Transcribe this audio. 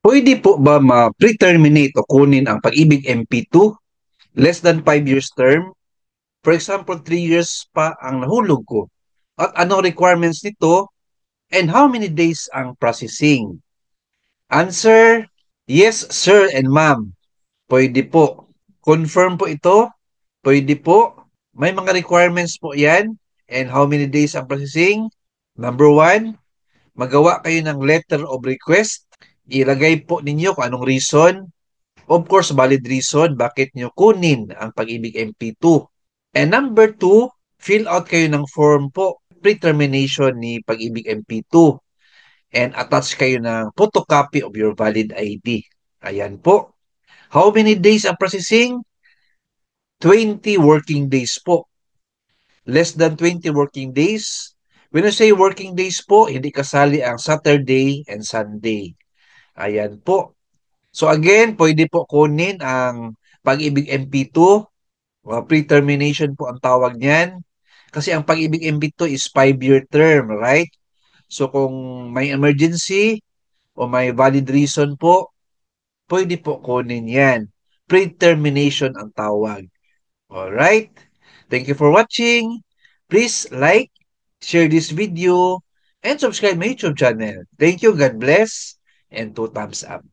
Pwede po ba ma-pre-terminate o kunin ang Pag-ibig MP2 less than 5 years term? For example, 3 years pa ang nahulog ko. At anong requirements nito and how many days ang processing? Answer, yes sir and ma'am. Pwede po. Confirm po ito? Pwede po. May mga requirements po yan. And how many days ang processing? Number one, magawa kayo ng letter of request. Ilagay po ninyo kung anong reason. Of course, valid reason bakit nyo kunin ang Pag-ibig MP2. And number two, fill out kayo ng form po, pre-termination ni Pag-ibig MP2. And attach kayo ng photocopy of your valid ID. Ayan po. How many days ang processing? 20 working days po. Less than 20 working days. When you say working days po, hindi kasali ang Saturday and Sunday. Ayan po. So again, pwede po kunin ang Pag-ibig MP2. Pre-termination po ang tawag niyan. Kasi ang Pag-ibig MP2 is 5-year term, right? So kung may emergency o may valid reason po, pwede po kunin yan. Pre-termination ang tawag. Alright? Thank you for watching. Please like, share this video, and subscribe my YouTube channel. Thank you, God bless, and 2 thumbs up.